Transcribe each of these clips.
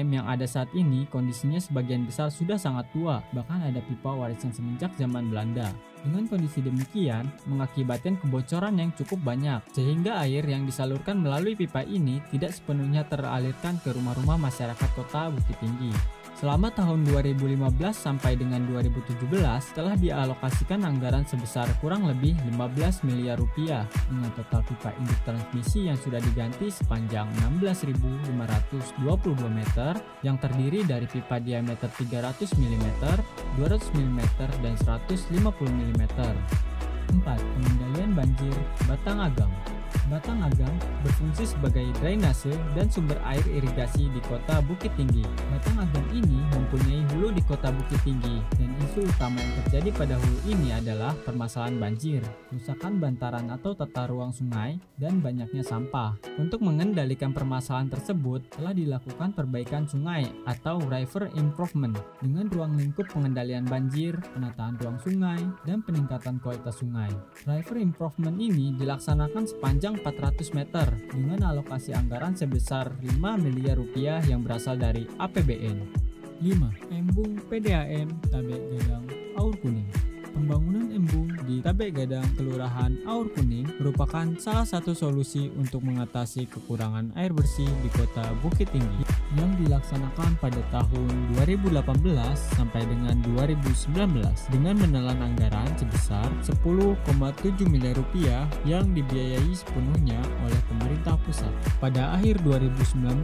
Yang ada saat ini kondisinya sebagian besar sudah sangat tua, bahkan ada pipa warisan semenjak zaman Belanda. Dengan kondisi demikian, mengakibatkan kebocoran yang cukup banyak, sehingga air yang disalurkan melalui pipa ini tidak sepenuhnya teralirkan ke rumah-rumah masyarakat kota Bukit Tinggi. Selama tahun 2015 sampai dengan 2017 telah dialokasikan anggaran sebesar kurang lebih 15 miliar rupiah dengan total pipa induk transmisi yang sudah diganti sepanjang 16.522 meter yang terdiri dari pipa diameter 300 mm, 200 mm, dan 150 mm. 4. Pengendalian banjir Batang Agang. Batang Agang berfungsi sebagai drainase dan sumber air irigasi di kota Bukit Tinggi. Batang Agang ini mempunyai hulu di kota Bukit Tinggi, dan isu utama yang terjadi pada hulu ini adalah permasalahan banjir, kerusakan bantaran atau tata ruang sungai, dan banyaknya sampah. Untuk mengendalikan permasalahan tersebut, telah dilakukan perbaikan sungai atau river improvement dengan ruang lingkup pengendalian banjir, penataan ruang sungai, dan peningkatan kualitas sungai. River improvement ini dilaksanakan sepanjang 400 meter dengan alokasi anggaran sebesar 5 miliar rupiah yang berasal dari APBN. 5. Embung PDAM Tabek Gadang Aur Kuning. Pembangunan embung di Tabek Gadang, Kelurahan Aur Kuning merupakan salah satu solusi untuk mengatasi kekurangan air bersih di kota Bukit Tinggi yang dilaksanakan pada tahun 2018 sampai dengan 2019 dengan menelan anggaran sebesar 10,7 miliar rupiah yang dibiayai sepenuhnya oleh pemerintah pusat. Pada akhir 2019,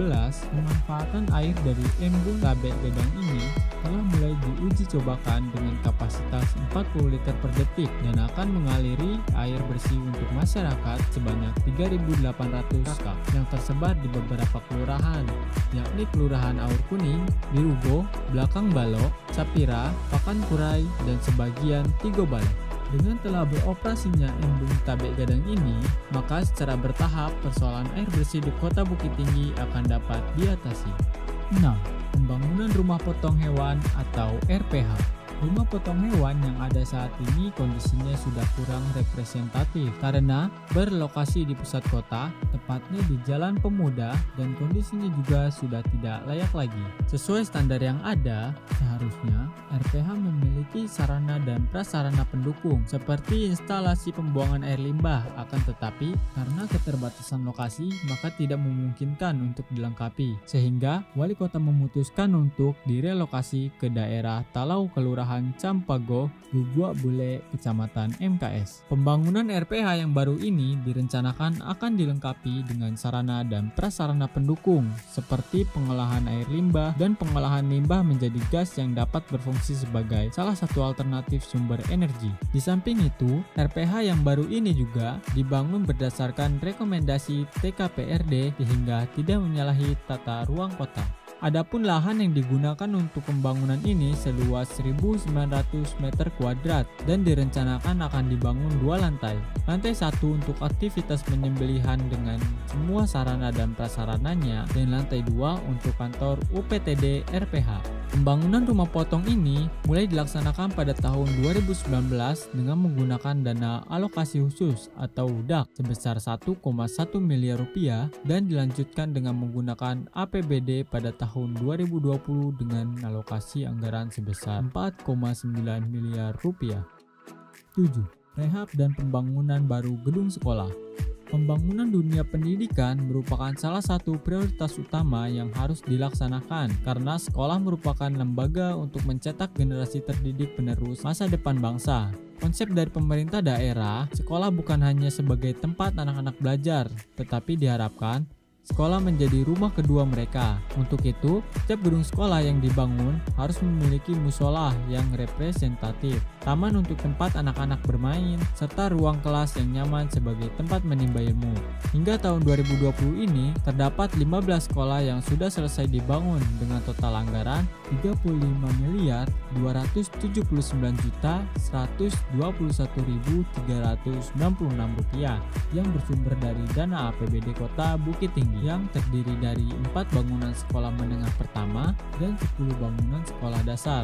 pemanfaatan air dari embung Tabek Gadang ini telah mulai diuji cobakan dengan kapasitas 40 liter per detik dan akan mengaliri air bersih untuk masyarakat sebanyak 3.800 kakak yang tersebar di beberapa kelurahan, yakni Kelurahan Aur Kuning, Birugo, Belakang Balok, Sapira, Pakankurai, dan sebagian Tigo Balok. Dengan telah beroperasinya Embung Tabek Gadang ini, maka secara bertahap persoalan air bersih di Kota Bukit Tinggi akan dapat diatasi. 6. Pembangunan rumah potong hewan atau RPH. Rumah potong hewan yang ada saat ini kondisinya sudah kurang representatif karena berlokasi di pusat kota, tepatnya di Jalan Pemuda, dan kondisinya juga sudah tidak layak lagi. Sesuai standar yang ada, seharusnya RPH memiliki sarana dan prasarana pendukung seperti instalasi pembuangan air limbah, akan tetapi karena keterbatasan lokasi maka tidak memungkinkan untuk dilengkapi, sehingga wali kota memutuskan untuk direlokasi ke daerah Talau Kelurahan Campago, Gugua Bule, Kecamatan MKS. Pembangunan RPH yang baru ini direncanakan akan dilengkapi dengan sarana dan prasarana pendukung seperti pengolahan air limbah dan pengolahan limbah menjadi gas yang dapat berfungsi sebagai salah satu alternatif sumber energi. Di samping itu, RPH yang baru ini juga dibangun berdasarkan rekomendasi TKPRD sehingga tidak menyalahi tata ruang kota. Adapun lahan yang digunakan untuk pembangunan ini seluas 1.900 meter kuadrat dan direncanakan akan dibangun 2 lantai. Lantai 1 untuk aktivitas penyembelihan dengan semua sarana dan prasarananya, dan lantai 2 untuk kantor UPTD RPH. Pembangunan rumah potong ini mulai dilaksanakan pada tahun 2019 dengan menggunakan dana alokasi khusus atau DAK sebesar 1,1 miliar rupiah dan dilanjutkan dengan menggunakan APBD pada tahun 2020 dengan alokasi anggaran sebesar 4,9 miliar rupiah. 7. Rehab dan pembangunan baru gedung sekolah. Pembangunan dunia pendidikan merupakan salah satu prioritas utama yang harus dilaksanakan karena sekolah merupakan lembaga untuk mencetak generasi terdidik penerus masa depan bangsa. Konsep dari pemerintah daerah, sekolah bukan hanya sebagai tempat anak-anak belajar, tetapi diharapkan sekolah menjadi rumah kedua mereka. Untuk itu, setiap gedung sekolah yang dibangun harus memiliki musola yang representatif, taman untuk tempat anak-anak bermain, serta ruang kelas yang nyaman sebagai tempat menimba ilmu. Hingga tahun 2020 ini, terdapat 15 sekolah yang sudah selesai dibangun dengan total anggaran Rp35.279.121.396 yang bersumber dari dana APBD Kota Bukit Tinggi yang terdiri dari 4 bangunan sekolah menengah pertama dan 10 bangunan sekolah dasar,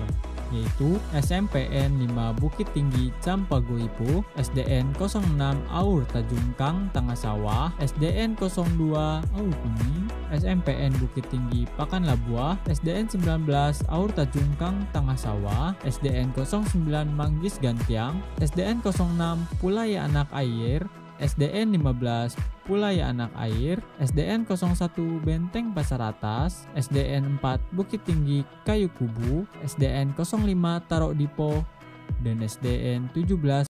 yaitu SMPN 5 Bukit Tinggi Campago Ipo, SDN 06 Aur Tajungkang Tengah Sawah, SDN 02 Aur Kuning, SMPN Bukit Tinggi Pakan Labuah, SDN 19 Aur Tajungkang Tengah Sawah, SDN 09 Manggis Gantiang, SDN 06 Pulaya Anak Air, SDN 15 Pulaya Anak Air, SDN 01 Benteng Pasar Atas, SDN 4 Bukit Tinggi Kayu Kubu, SDN 05 Tarok Dipo, dan SDN 17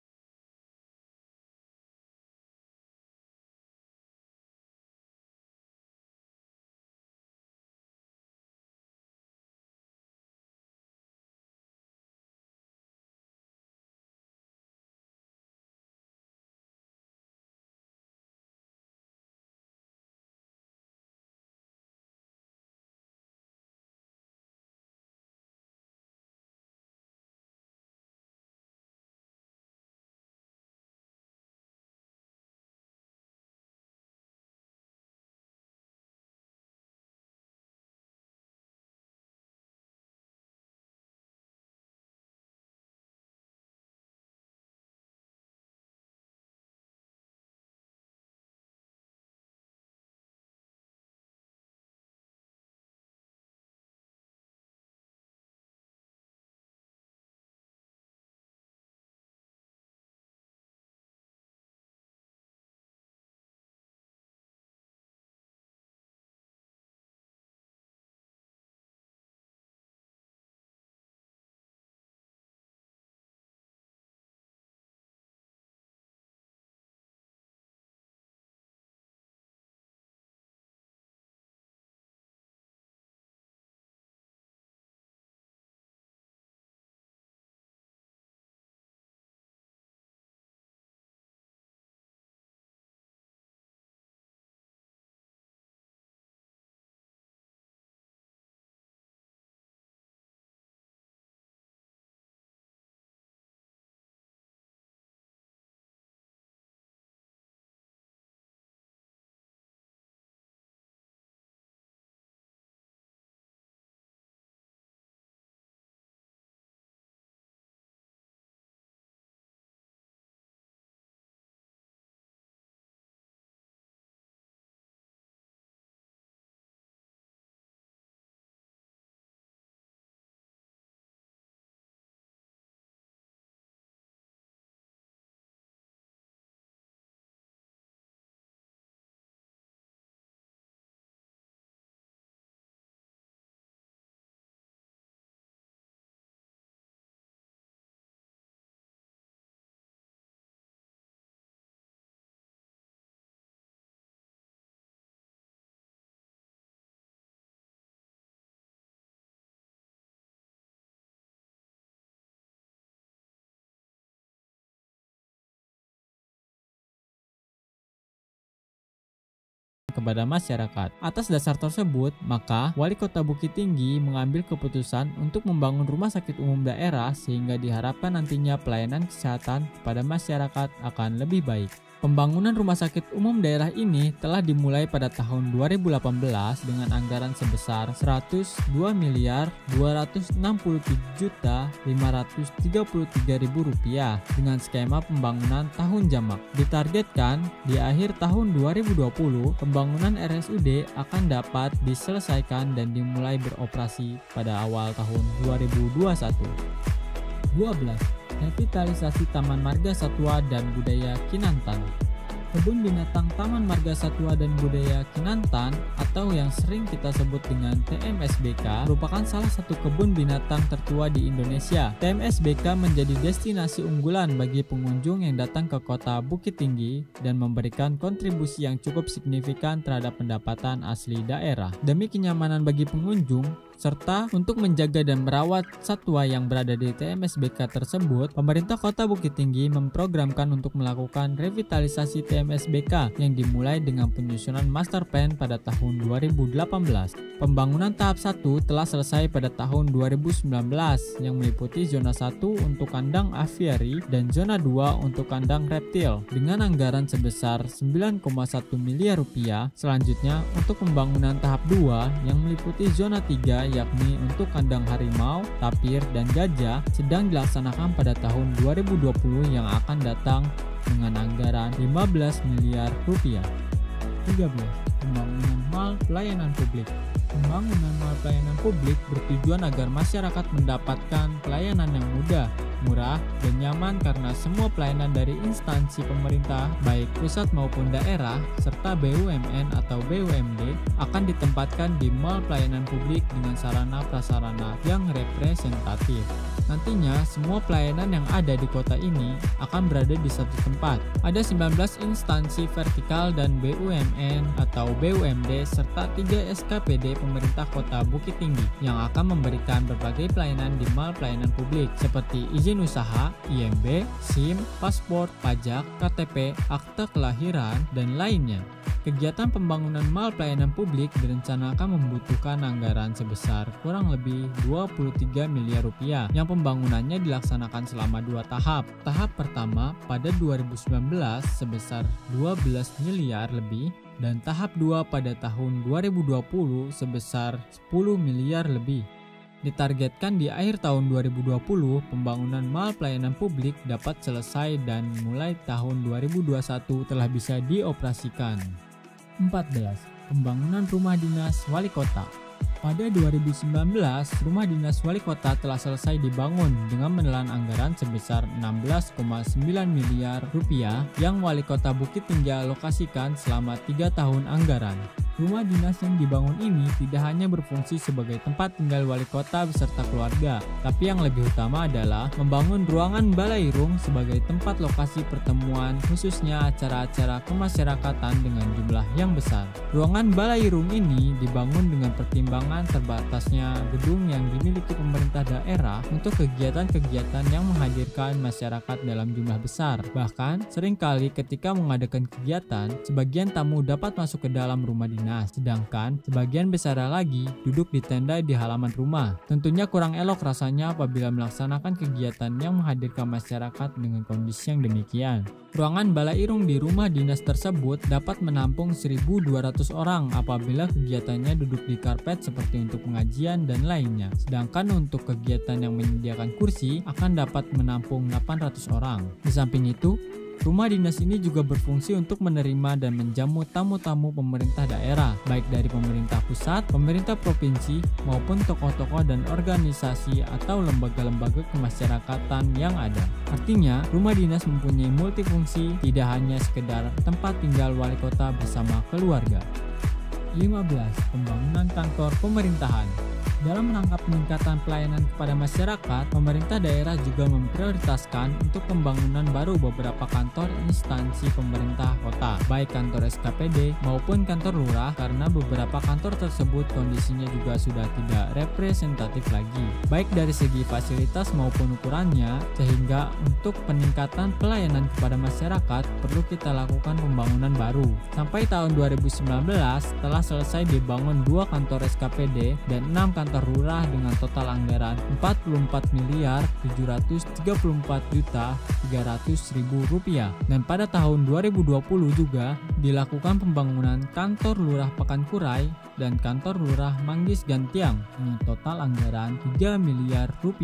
kepada masyarakat. Atas dasar tersebut, maka Wali Kota Bukit Tinggi mengambil keputusan untuk membangun rumah sakit umum daerah sehingga diharapkan nantinya pelayanan kesehatan kepada masyarakat akan lebih baik. Pembangunan rumah sakit umum daerah ini telah dimulai pada tahun 2018 dengan anggaran sebesar Rp102.267.533.000 dengan skema pembangunan tahun jamak. Ditargetkan di akhir tahun 2020 pembangunan RSUD akan dapat diselesaikan dan dimulai beroperasi pada awal tahun 2021. 12. Revitalisasi Taman Marga Satwa dan Budaya Kinantan. Kebun Binatang Taman Marga Satwa dan Budaya Kinantan atau yang sering kita sebut dengan TMSBK merupakan salah satu kebun binatang tertua di Indonesia. TMSBK menjadi destinasi unggulan bagi pengunjung yang datang ke kota Bukit Tinggi dan memberikan kontribusi yang cukup signifikan terhadap pendapatan asli daerah. Demi kenyamanan bagi pengunjung, serta untuk menjaga dan merawat satwa yang berada di TMSBK tersebut, pemerintah Kota Bukit Tinggi memprogramkan untuk melakukan revitalisasi TMSBK yang dimulai dengan penyusunan master plan pada tahun 2018. Pembangunan tahap 1 telah selesai pada tahun 2019 yang meliputi zona 1 untuk kandang aviari dan zona 2 untuk kandang reptil dengan anggaran sebesar Rp9,1 miliar. Selanjutnya, untuk pembangunan tahap 2 yang meliputi zona 3 yakni untuk kandang harimau, tapir, dan gajah sedang dilaksanakan pada tahun 2020 yang akan datang dengan anggaran Rp15 miliar. 13. Pembangunan mal pelayanan publik. Pembangunan mal pelayanan publik bertujuan agar masyarakat mendapatkan pelayanan yang mudah, murah, dan nyaman karena semua pelayanan dari instansi pemerintah baik pusat maupun daerah serta BUMN atau BUMD akan ditempatkan di mal pelayanan publik dengan sarana prasarana yang representatif. Nantinya semua pelayanan yang ada di kota ini akan berada di satu tempat. Ada 19 instansi vertikal dan BUMN atau BUMD serta 3 SKPD pemerintah Kota Bukit Tinggi yang akan memberikan berbagai pelayanan di mal pelayanan publik seperti izin usaha, IMB, SIM, paspor, pajak, KTP, akte kelahiran, dan lainnya. Kegiatan pembangunan mal pelayanan publik direncanakan membutuhkan anggaran sebesar kurang lebih Rp23 miliar yang pembangunannya dilaksanakan selama 2 tahap. Tahap pertama pada 2019 sebesar 12 miliar lebih dan tahap 2 pada tahun 2020 sebesar 10 miliar lebih. Ditargetkan di akhir tahun 2020 pembangunan mal pelayanan publik dapat selesai dan mulai tahun 2021 telah bisa dioperasikan. 14. Pembangunan rumah dinas wali kota. Pada 2019, rumah dinas wali kota telah selesai dibangun dengan menelan anggaran sebesar Rp16,9 miliar yang wali kota Bukit Tinggi alokasikan selama 3 tahun anggaran. Rumah dinas yang dibangun ini tidak hanya berfungsi sebagai tempat tinggal wali kota beserta keluarga, tapi yang lebih utama adalah membangun ruangan balairung sebagai tempat lokasi pertemuan, khususnya acara-acara kemasyarakatan dengan jumlah yang besar. Ruangan balairung ini dibangun dengan pertimbangan terbatasnya gedung yang dimiliki pemerintah daerah untuk kegiatan-kegiatan yang menghadirkan masyarakat dalam jumlah besar. Bahkan, seringkali ketika mengadakan kegiatan, sebagian tamu dapat masuk ke dalam rumah dinas, sedangkan sebagian besar lagi duduk di tenda di halaman rumah. Tentunya kurang elok rasanya apabila melaksanakan kegiatan yang menghadirkan masyarakat dengan kondisi yang demikian. Ruangan balairung di rumah dinas tersebut dapat menampung 1.200 orang apabila kegiatannya duduk di karpet seperti untuk pengajian dan lainnya. Sedangkan untuk kegiatan yang menyediakan kursi akan dapat menampung 800 orang. Di samping itu, rumah dinas ini juga berfungsi untuk menerima dan menjamu tamu-tamu pemerintah daerah, baik dari pemerintah pusat, pemerintah provinsi, maupun tokoh-tokoh dan organisasi atau lembaga-lembaga kemasyarakatan yang ada. Artinya, rumah dinas mempunyai multifungsi, tidak hanya sekedar tempat tinggal wali kota bersama keluarga. 15. Pembangunan kantor pemerintahan. Dalam rangka peningkatan pelayanan kepada masyarakat, pemerintah daerah juga memprioritaskan untuk pembangunan baru beberapa kantor instansi pemerintah kota, baik kantor SKPD maupun kantor lurah, karena beberapa kantor tersebut kondisinya juga sudah tidak representatif lagi, baik dari segi fasilitas maupun ukurannya, sehingga untuk peningkatan pelayanan kepada masyarakat perlu kita lakukan pembangunan baru. Sampai tahun 2019 telah selesai dibangun 2 kantor SKPD dan 6 kantor lurah dengan total anggaran Rp44.334.300.000, dan pada tahun 2020 juga dilakukan pembangunan kantor lurah Pekankurai dan kantor lurah Manggis Gantiang dengan total anggaran Rp3 miliar. 16.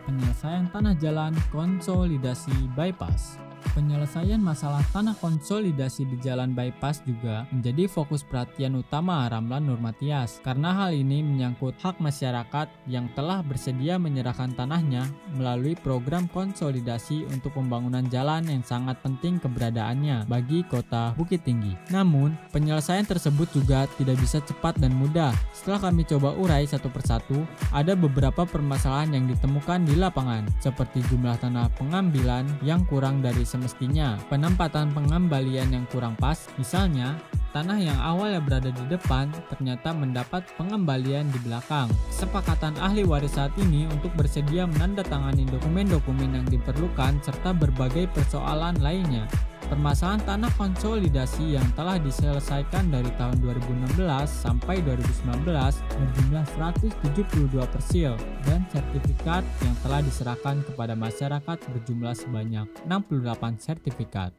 Penyelesaian tanah jalan konsolidasi bypass. Penyelesaian masalah tanah konsolidasi di jalan bypass juga menjadi fokus perhatian utama Ramlan Nurmatias, karena hal ini menyangkut hak masyarakat yang telah bersedia menyerahkan tanahnya melalui program konsolidasi untuk pembangunan jalan yang sangat penting keberadaannya bagi kota Bukit Tinggi. Namun, penyelesaian tersebut juga tidak bisa cepat dan mudah. Setelah kami coba urai satu persatu, ada beberapa permasalahan yang ditemukan di lapangan, seperti jumlah tanah pengambilan yang kurang dari semestinya, penempatan pengembalian yang kurang pas, misalnya tanah yang awalnya berada di depan ternyata mendapat pengembalian di belakang. Kesepakatan ahli waris saat ini untuk bersedia menandatangani dokumen-dokumen yang diperlukan serta berbagai persoalan lainnya. Permasalahan tanah konsolidasi yang telah diselesaikan dari tahun 2016 sampai 2019 berjumlah 172 persil, dan sertifikat yang telah diserahkan kepada masyarakat berjumlah sebanyak 68 sertifikat.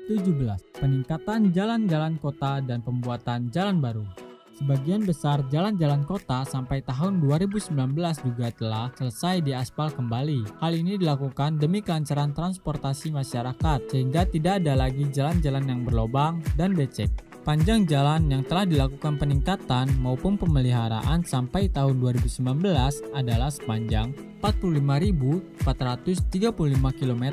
17. Peningkatan jalan-jalan kota dan pembuatan jalan baru. Sebagian besar jalan-jalan kota sampai tahun 2019 juga telah selesai diaspal kembali. Hal ini dilakukan demi kelancaran transportasi masyarakat, sehingga tidak ada lagi jalan-jalan yang berlobang dan becek. Panjang jalan yang telah dilakukan peningkatan maupun pemeliharaan sampai tahun 2019 adalah sepanjang 45.435 km.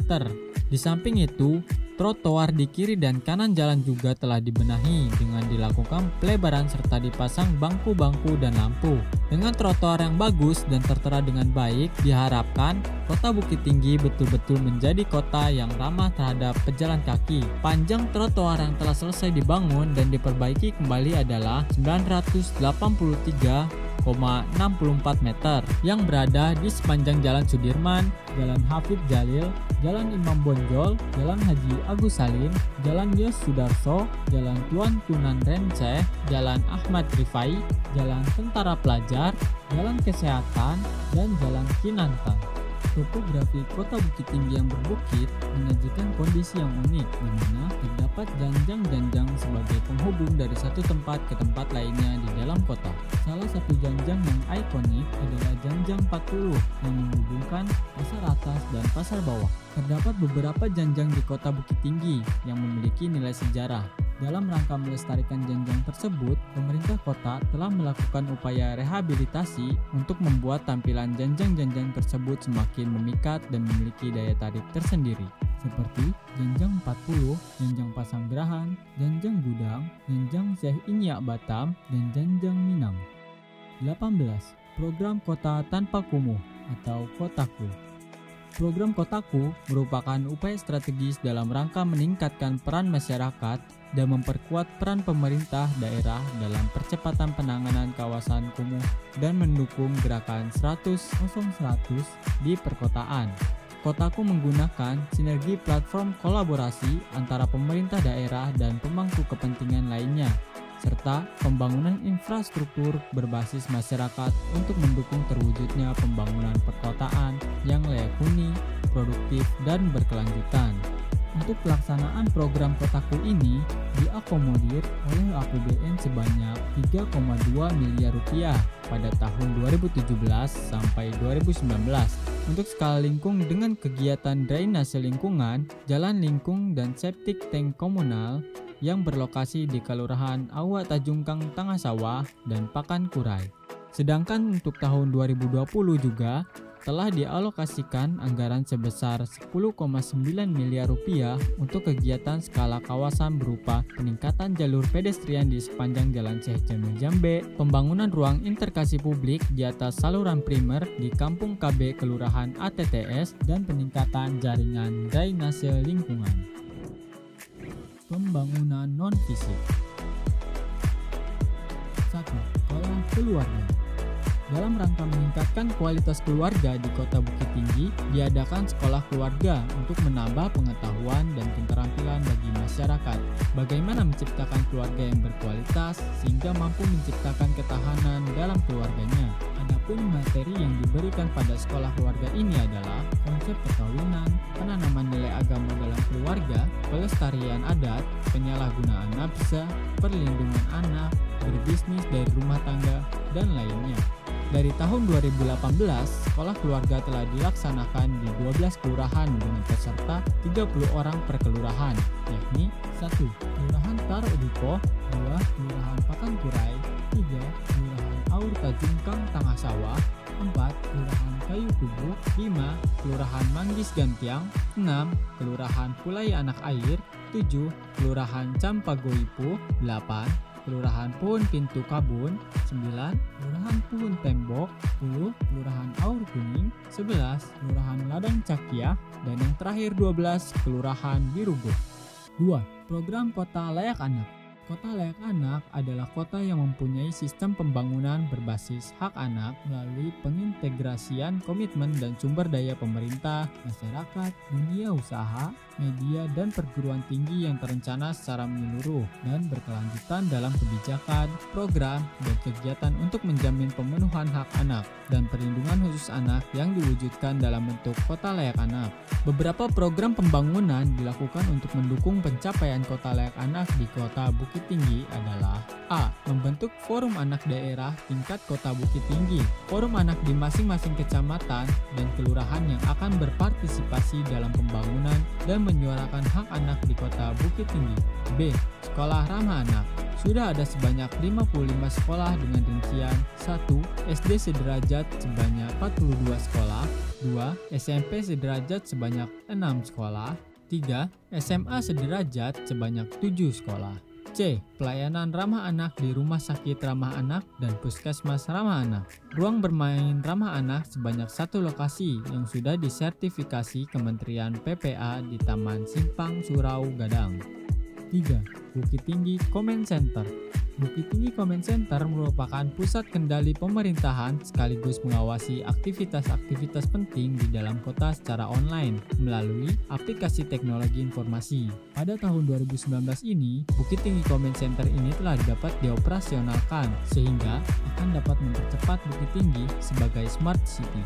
Di samping itu, trotoar di kiri dan kanan jalan juga telah dibenahi dengan dilakukan pelebaran serta dipasang bangku-bangku dan lampu. Dengan trotoar yang bagus dan tertera dengan baik, diharapkan Kota Bukit Tinggi betul-betul menjadi kota yang ramah terhadap pejalan kaki. Panjang trotoar yang telah selesai dibangun dan diperbaiki kembali adalah 983,64 meter yang berada di sepanjang Jalan Sudirman, Jalan Hafid Jalil, Jalan Imam Bonjol, Jalan Haji Agus Salim, Jalan Yos Sudarso, Jalan Tuan Kunan Renceh, Jalan Ahmad Rifai, Jalan Tentara Pelajar, Jalan Kesehatan, dan Jalan Kinantang. Topografi Kota Bukit Tinggi yang berbukit menyajikan kondisi yang unik, di mana terdapat janjang-janjang sebagai penghubung dari satu tempat ke tempat lainnya di dalam kota. Salah satu janjang yang ikonik adalah Janjang 40 yang menghubungkan pasar atas dan pasar bawah. Terdapat beberapa janjang di Kota Bukit Tinggi yang memiliki nilai sejarah. Dalam rangka melestarikan janjang tersebut, pemerintah kota telah melakukan upaya rehabilitasi untuk membuat tampilan janjang-janjang tersebut semakin memikat dan memiliki daya tarik tersendiri, seperti Janjang 40, Janjang Pasanggerahan, Janjang Gudang, Janjang Syekh Inyak Batam, dan Janjang Minang. 18. Program Kota Tanpa Kumuh atau Kotaku. Program Kotaku merupakan upaya strategis dalam rangka meningkatkan peran masyarakat dan memperkuat peran pemerintah daerah dalam percepatan penanganan kawasan kumuh dan mendukung gerakan 100 di perkotaan. Kotaku menggunakan sinergi platform kolaborasi antara pemerintah daerah dan pemangku kepentingan lainnya, serta pembangunan infrastruktur berbasis masyarakat untuk mendukung terwujudnya pembangunan perkotaan yang layak huni, produktif, dan berkelanjutan. Untuk pelaksanaan program Kotaku ini diakomodir oleh APBN sebanyak Rp3,2 miliar pada tahun 2017 sampai 2019 untuk skala lingkung dengan kegiatan drainase lingkungan, jalan lingkung, dan septic tank komunal yang berlokasi di Kelurahan Awak Tajungkang Tengah Sawah dan Pakan Kurai. Sedangkan untuk tahun 2020 juga telah dialokasikan anggaran sebesar 10,9 miliar rupiah untuk kegiatan skala kawasan berupa peningkatan jalur pedestrian di sepanjang Jalan Syekh Jamil Jambe, pembangunan ruang interkasi publik di atas saluran primer di Kampung KB Kelurahan ATTS, dan peningkatan jaringan drainase lingkungan. Pembangunan non-fisik. 1. Sekolah keluarga. Dalam rangka meningkatkan kualitas keluarga di Kota Bukit Tinggi, diadakan sekolah keluarga untuk menambah pengetahuan dan keterampilan bagi masyarakat. Bagaimana menciptakan keluarga yang berkualitas sehingga mampu menciptakan ketahanan dalam keluarganya. Adapun materi yang diberikan pada sekolah keluarga ini adalah konsep perkawinan, penanaman nilai agama dalam keluarga, pelestarian adat, penyalahgunaan nafsa, perlindungan anak, berbisnis dari rumah tangga, dan lainnya. Dari tahun 2018, sekolah keluarga telah dilaksanakan di 12 kelurahan dengan peserta 30 orang per kelurahan, yakni 1. Kelurahan Tarudipo, 2. Kelurahan Patangkurai, 3. Kelurahan Aur Tajungkang Tangah Sawah, 4. Kelurahan Kayu Kubu, 5. Kelurahan Manggis Gantiang, 6. Kelurahan Pulai Anak Air, 7. Kelurahan Campagoipu, 8. Kelurahan Pohon Pintu Kabun, 9. Kelurahan Puhun Tembok, 10. Kelurahan Aur Kuning, 11. Kelurahan Ladang Cakiah, dan yang terakhir 12. Kelurahan Birugo. 2. Program Kota Layak Anak. Kota Layak Anak adalah kota yang mempunyai sistem pembangunan berbasis hak anak melalui pengintegrasian komitmen dan sumber daya pemerintah, masyarakat, dunia usaha, media, dan perguruan tinggi yang terencana secara menyeluruh dan berkelanjutan dalam kebijakan, program, dan kegiatan untuk menjamin pemenuhan hak anak dan perlindungan khusus anak yang diwujudkan dalam bentuk Kota Layak Anak. Beberapa program pembangunan dilakukan untuk mendukung pencapaian Kota Layak Anak di Kota Bukit Tinggi adalah: A. Membentuk forum anak daerah tingkat Kota Bukit Tinggi. Forum anak di masing-masing kecamatan dan kelurahan yang akan berpartisipasi dalam pembangunan dan menyuarakan hak anak di Kota Bukit Tinggi. B. Sekolah ramah anak. Sudah ada sebanyak 55 sekolah dengan rincian: 1. SD sederajat sebanyak 42 sekolah, 2. SMP sederajat sebanyak 6 sekolah, 3. SMA sederajat sebanyak 7 sekolah. C. Pelayanan ramah anak di rumah sakit ramah anak dan puskesmas ramah anak. Ruang bermain ramah anak sebanyak 1 lokasi yang sudah disertifikasi Kementerian PPA di Taman Simpang Surau Gadang. 3. Bukit Tinggi Comment Center. Bukit Tinggi Comment Center merupakan pusat kendali pemerintahan sekaligus mengawasi aktivitas-aktivitas penting di dalam kota secara online melalui aplikasi teknologi informasi. Pada tahun 2019 ini, Bukit Tinggi Comment Center ini telah dapat dioperasionalkan sehingga akan dapat mempercepat Bukit Tinggi sebagai Smart City.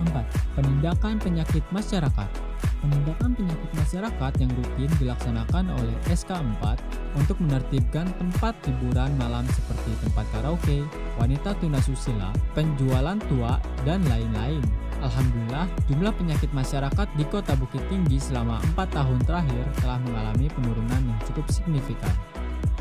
4. Penindakan penyakit masyarakat. Penindakan penyakit masyarakat yang rutin dilaksanakan oleh SK4 untuk menertibkan tempat hiburan malam seperti tempat karaoke, wanita tunasusila, penjualan tua, dan lain-lain. Alhamdulillah, jumlah penyakit masyarakat di Kota Bukit Tinggi selama 4 tahun terakhir telah mengalami penurunan yang cukup signifikan.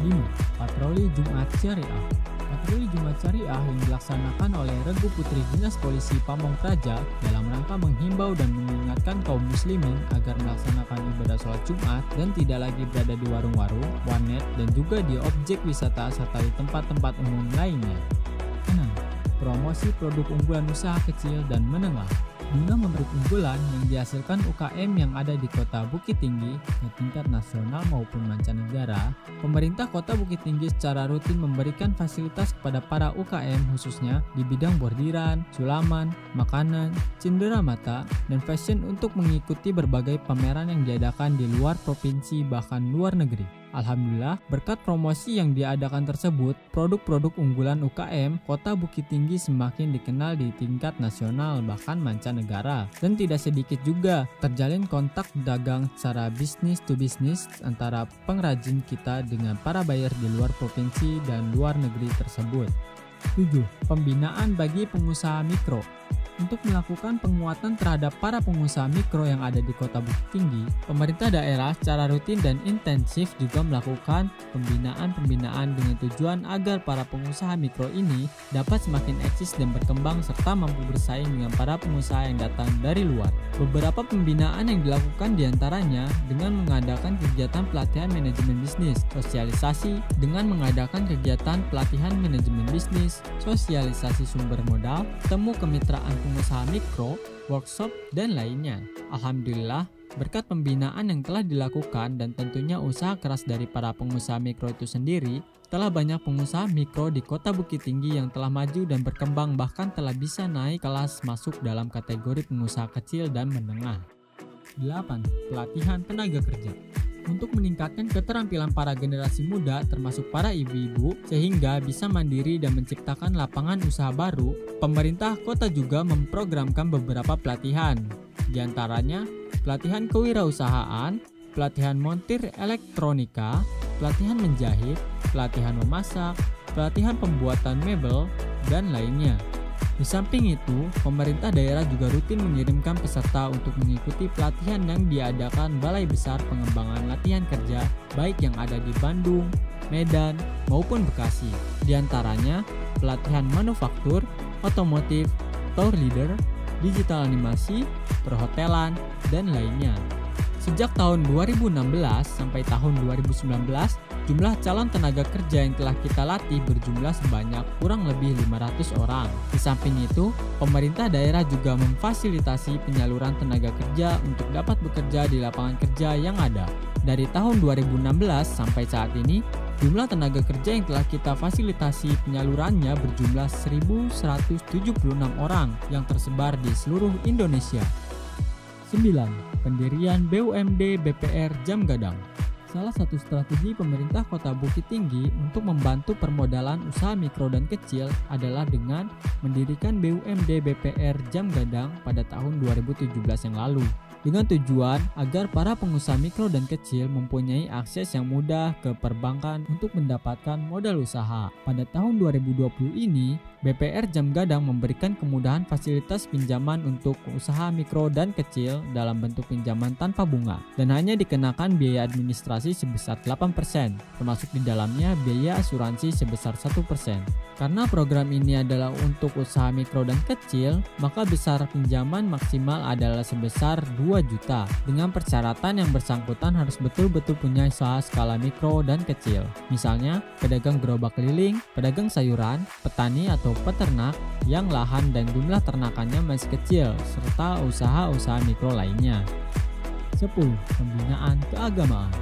5. Patroli Jumat Syariah. Patroli Jumat Syariah yang dilaksanakan oleh Regu Putri Dinas Polisi Pamong Praja dalam rangka menghimbau dan mengingatkan kaum muslimin agar melaksanakan ibadah sholat Jumat dan tidak lagi berada di warung-warung, warnet, dan juga di objek wisata serta di tempat-tempat umum lainnya. 6. Promosi produk unggulan usaha kecil dan menengah. Guna memberi unggulan yang dihasilkan UKM yang ada di Kota Bukit Tinggi ke tingkat nasional maupun mancanegara, pemerintah Kota Bukit Tinggi secara rutin memberikan fasilitas kepada para UKM khususnya di bidang bordiran, sulaman, makanan, cindera mata, dan fashion untuk mengikuti berbagai pameran yang diadakan di luar provinsi bahkan luar negeri. Alhamdulillah, berkat promosi yang diadakan tersebut, produk-produk unggulan UKM Kota Bukit Tinggi semakin dikenal di tingkat nasional bahkan mancanegara. Dan tidak sedikit juga terjalin kontak dagang secara bisnis to bisnis antara pengrajin kita dengan para buyer di luar provinsi dan luar negeri tersebut. 7. Pembinaan bagi pengusaha mikro. Untuk melakukan penguatan terhadap para pengusaha mikro yang ada di Kota Bukit Tinggi, pemerintah daerah secara rutin dan intensif juga melakukan pembinaan dengan tujuan agar para pengusaha mikro ini dapat semakin eksis dan berkembang serta mampu bersaing dengan para pengusaha yang datang dari luar. Beberapa pembinaan yang dilakukan diantaranya dengan mengadakan kegiatan pelatihan manajemen bisnis, sosialisasi dengan mengadakan kegiatan pelatihan manajemen bisnis, sosialisasi sumber modal, temu kemitraan pengusaha mikro, workshop, dan lainnya. Alhamdulillah, berkat pembinaan yang telah dilakukan dan tentunya usaha keras dari para pengusaha mikro itu sendiri, telah banyak pengusaha mikro di Kota Bukit Tinggi yang telah maju dan berkembang bahkan telah bisa naik kelas masuk dalam kategori pengusaha kecil dan menengah. 8. Pelatihan tenaga kerja. Untuk meningkatkan keterampilan para generasi muda termasuk para ibu-ibu sehingga bisa mandiri dan menciptakan lapangan usaha baru, pemerintah kota juga memprogramkan beberapa pelatihan. Di antaranya, pelatihan kewirausahaan, pelatihan montir elektronika, pelatihan menjahit, pelatihan memasak, pelatihan pembuatan mebel, dan lainnya. Di samping itu, pemerintah daerah juga rutin mengirimkan peserta untuk mengikuti pelatihan yang diadakan Balai Besar Pengembangan Latihan Kerja, baik yang ada di Bandung, Medan, maupun Bekasi. Di antaranya, pelatihan manufaktur, otomotif, tour leader, digital animasi, perhotelan, dan lainnya. Sejak tahun 2016 sampai tahun 2019, jumlah calon tenaga kerja yang telah kita latih berjumlah sebanyak kurang lebih 500 orang. Di samping itu, pemerintah daerah juga memfasilitasi penyaluran tenaga kerja untuk dapat bekerja di lapangan kerja yang ada. Dari tahun 2016 sampai saat ini, jumlah tenaga kerja yang telah kita fasilitasi penyalurannya berjumlah 1.176 orang yang tersebar di seluruh Indonesia. 9. Pendirian BUMD BPR Jam Gadang. Salah satu strategi pemerintah Kota Bukit Tinggi untuk membantu permodalan usaha mikro dan kecil adalah dengan mendirikan BUMD BPR Jam Gadang pada tahun 2017 yang lalu. Dengan tujuan agar para pengusaha mikro dan kecil mempunyai akses yang mudah ke perbankan untuk mendapatkan modal usaha. Pada tahun 2020 ini, BPR Jam Gadang memberikan kemudahan fasilitas pinjaman untuk usaha mikro dan kecil dalam bentuk pinjaman tanpa bunga dan hanya dikenakan biaya administrasi sebesar 8%, termasuk di dalamnya biaya asuransi sebesar 1%. Karena program ini adalah untuk usaha mikro dan kecil, maka besar pinjaman maksimal adalah sebesar 2 juta dengan persyaratan yang bersangkutan harus betul-betul punya usaha skala mikro dan kecil. Misalnya, pedagang gerobak keliling, pedagang sayuran, petani atau peternak yang lahan dan jumlah ternakannya masih kecil, serta usaha-usaha mikro lainnya. 10. Pembinaan keagamaan.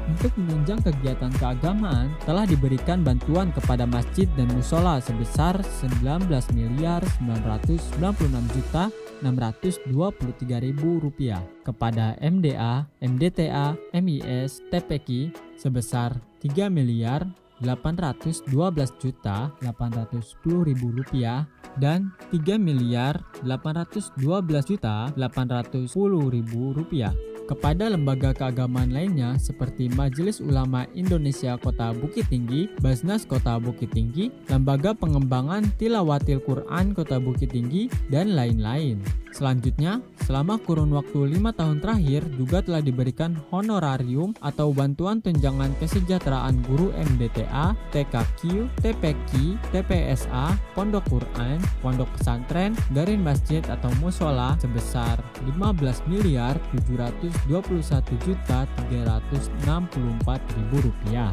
Untuk menunjang kegiatan keagamaan, telah diberikan bantuan kepada masjid dan musola sebesar Rp19.996.623.000, kepada MDA, MDTA, MIS, TPQ sebesar Rp3.812.810.000 dan Rp3.812.810.000 kepada lembaga keagamaan lainnya seperti Majelis Ulama Indonesia Kota Bukit Tinggi, Basnas Kota Bukit Tinggi, Lembaga Pengembangan Tilawatil Quran Kota Bukit Tinggi, dan lain-lain. Selanjutnya, selama kurun waktu 5 tahun terakhir juga telah diberikan honorarium atau bantuan tunjangan kesejahteraan guru MDTA, TKQ, TPQ, TPSA, Pondok Quran, Pondok Pesantren, Garin Masjid atau Musola sebesar Rp15.721.364.000.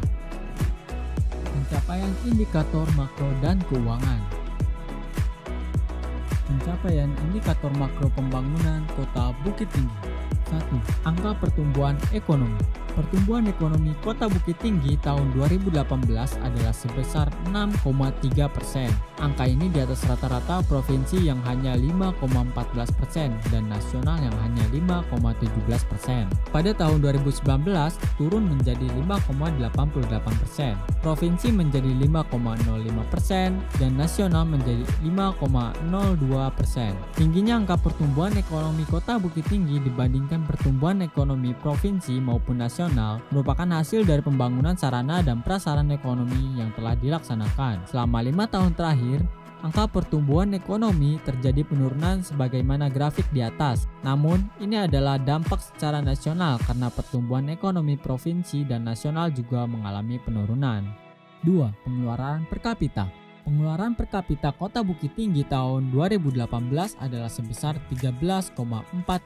Pencapaian indikator makro dan keuangan. Pencapaian indikator makro pembangunan Kota Bukit Tinggi. 1. Angka pertumbuhan ekonomi. Pertumbuhan ekonomi Kota Bukit Tinggi tahun 2018 adalah sebesar 6,3%. Angka ini di atas rata-rata provinsi yang hanya 5,14% dan nasional yang hanya 5,17%. Pada tahun 2019 turun menjadi 5,88%. Provinsi menjadi 5,05% dan nasional menjadi 5,02%. Tingginya angka pertumbuhan ekonomi Kota Bukit Tinggi dibandingkan pertumbuhan ekonomi provinsi maupun nasional merupakan hasil dari pembangunan sarana dan prasarana ekonomi yang telah dilaksanakan. Selama 5 tahun terakhir, Angka pertumbuhan ekonomi terjadi penurunan sebagaimana grafik di atas. Namun, ini adalah dampak secara nasional karena pertumbuhan ekonomi provinsi dan nasional juga mengalami penurunan. 2. Pengeluaran per kapita. Pengeluaran per kapita Kota Bukit Tinggi tahun 2018 adalah sebesar 13,4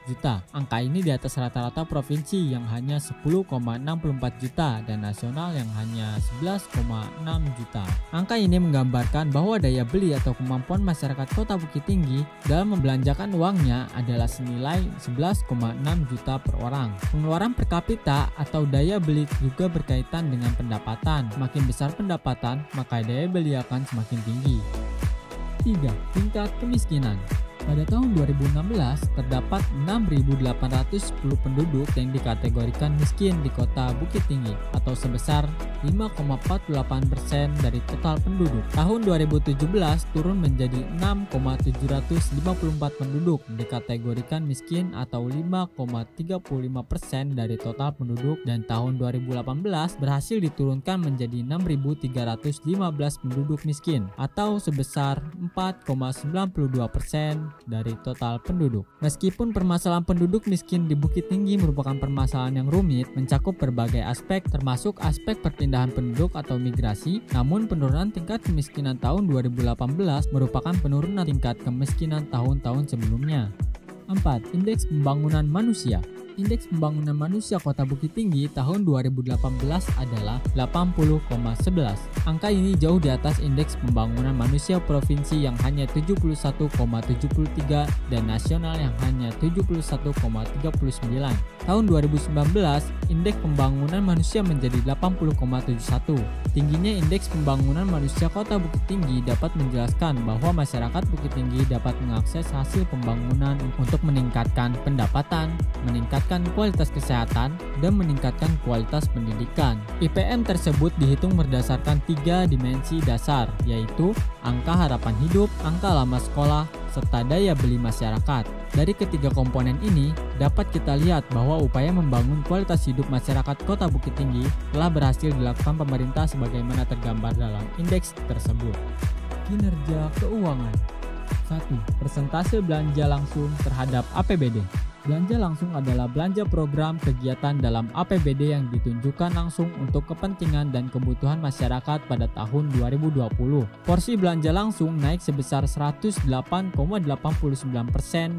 juta. Angka ini di atas rata-rata provinsi yang hanya 10,64 juta dan nasional yang hanya 11,6 juta. Angka ini menggambarkan bahwa daya beli atau kemampuan masyarakat Kota Bukit Tinggi dalam membelanjakan uangnya adalah senilai 11,6 juta per orang. Pengeluaran per kapita atau daya beli juga berkaitan dengan pendapatan. Semakin besar pendapatan, maka daya beli akan semakin tinggi. 3. Tingkat kemiskinan. Pada tahun 2016, terdapat 6.810 penduduk yang dikategorikan miskin di Kota Bukit Tinggi atau sebesar 5,48% dari total penduduk. Tahun 2017 turun menjadi 6,754 penduduk dikategorikan miskin atau 5,35% dari total penduduk, dan tahun 2018 berhasil diturunkan menjadi 6.315 penduduk miskin atau sebesar 4,92% dari total penduduk. Meskipun permasalahan penduduk miskin di Bukit Tinggi merupakan permasalahan yang rumit, mencakup berbagai aspek termasuk aspek perpindahan penduduk atau migrasi, namun penurunan tingkat kemiskinan tahun 2018 merupakan penurunan tingkat kemiskinan tahun-tahun sebelumnya. 4. Indeks pembangunan manusia. Indeks pembangunan manusia Kota Bukit Tinggi tahun 2018 adalah 80,11. Angka ini jauh di atas indeks pembangunan manusia provinsi yang hanya 71,73 dan nasional yang hanya 71,39. Tahun 2019, indeks pembangunan manusia menjadi 80,71. Tingginya indeks pembangunan manusia Kota Bukit Tinggi dapat menjelaskan bahwa masyarakat Bukit Tinggi dapat mengakses hasil pembangunan untuk meningkatkan pendapatan, meningkatkan kualitas kesehatan, dan meningkatkan kualitas pendidikan. IPM tersebut dihitung berdasarkan 3 dimensi dasar, yaitu angka harapan hidup, angka lama sekolah, serta daya beli masyarakat. Dari ketiga komponen ini, dapat kita lihat bahwa upaya membangun kualitas hidup masyarakat Kota Bukit Tinggi telah berhasil dilakukan pemerintah sebagaimana tergambar dalam indeks tersebut. Kinerja keuangan. 1. Persentase belanja langsung terhadap APBD. Belanja langsung adalah belanja program kegiatan dalam APBD yang ditunjukkan langsung untuk kepentingan dan kebutuhan masyarakat pada tahun 2020. Porsi belanja langsung naik sebesar 108,89%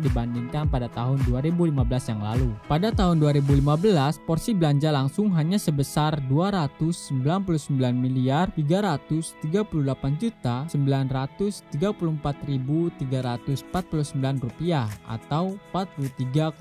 dibandingkan pada tahun 2015 yang lalu. Pada tahun 2015, porsi belanja langsung hanya sebesar 299.934.349 rupiah atau 43,61%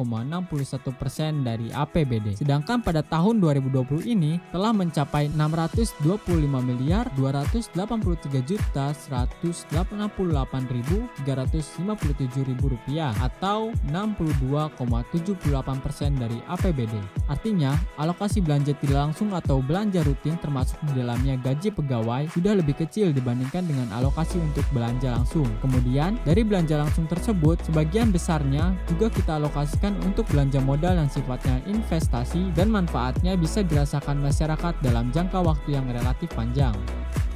dari APBD. Sedangkan pada tahun 2020 ini telah mencapai 623,183.188.357 rupiah atau 62,78% dari APBD. Artinya, alokasi belanja tidak langsung atau belanja rutin termasuk di dalamnya gaji pegawai sudah lebih kecil dibandingkan dengan alokasi untuk belanja langsung. Kemudian, dari belanja langsung tersebut, sebagian besarnya juga kita alokasikan untuk belanja modal yang sifatnya investasi dan manfaatnya bisa dirasakan masyarakat dalam jangka waktu yang relatif panjang.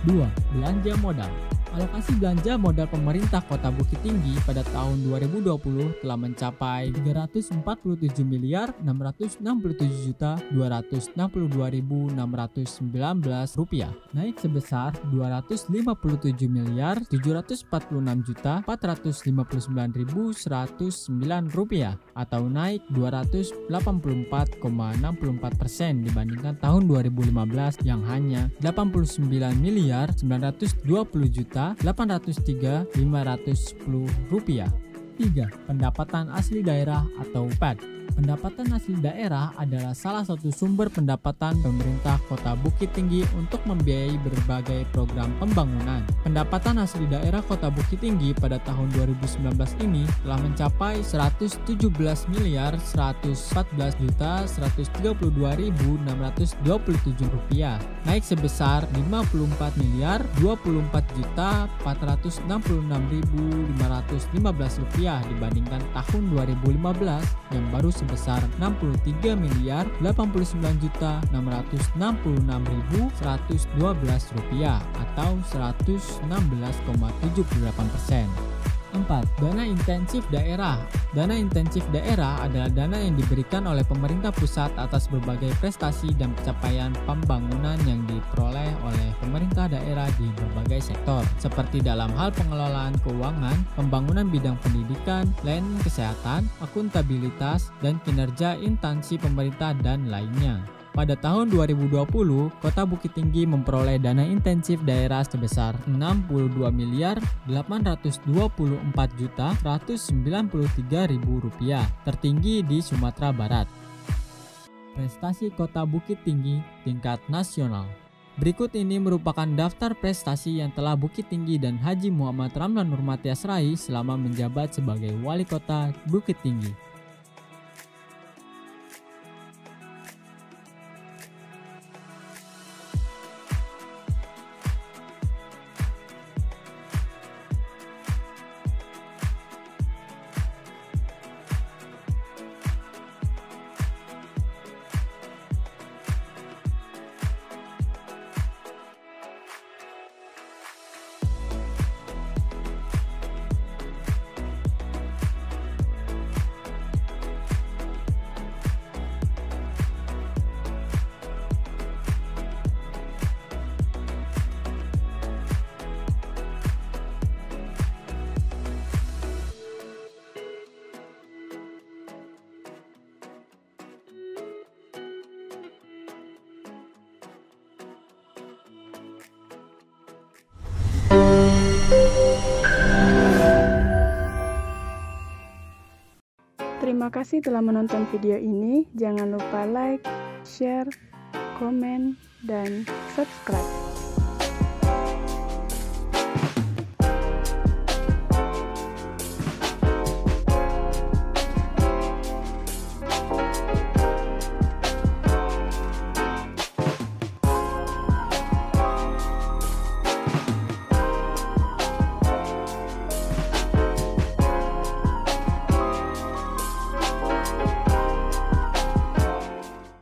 2. Belanja modal. Alokasi belanja modal pemerintah Kota Bukit Tinggi pada tahun 2020 telah mencapai Rp347.262.619 naik sebesar Rp256.749.109 atau naik 284,64% dibandingkan tahun 2015 yang hanya Rp89.920.803.510. 3. Pendapatan asli daerah atau PAD. Pendapatan asli daerah adalah salah satu sumber pendapatan pemerintah Kota Bukit Tinggi untuk membiayai berbagai program pembangunan. Pendapatan asli daerah Kota Bukit Tinggi pada tahun 2019 ini telah mencapai Rp117.114.132.627, naik sebesar Rp54.024.466.515 dibandingkan tahun 2015 yang baru sebesar Rp69.669.666.112 atau 116,78%. 4. Dana intensif daerah. Dana intensif daerah adalah dana yang diberikan oleh pemerintah pusat atas berbagai prestasi dan pencapaian pembangunan yang diperoleh oleh pemerintah daerah di berbagai sektor, seperti dalam hal pengelolaan keuangan, pembangunan bidang pendidikan, layanan kesehatan, akuntabilitas, dan kinerja instansi pemerintah dan lainnya. Pada tahun 2020, Kota Bukit Tinggi memperoleh dana intensif daerah sebesar Rp62.824.193.000, tertinggi di Sumatera Barat. Prestasi Kota Bukit Tinggi tingkat nasional. Berikut ini merupakan daftar prestasi yang telah Bukit Tinggi dan Haji Muhammad Ramlan Nurmatyas raih selama menjabat sebagai Wali Kota Bukit Tinggi. Terima kasih telah menonton video ini. Jangan lupa like, share, komen, dan subscribe.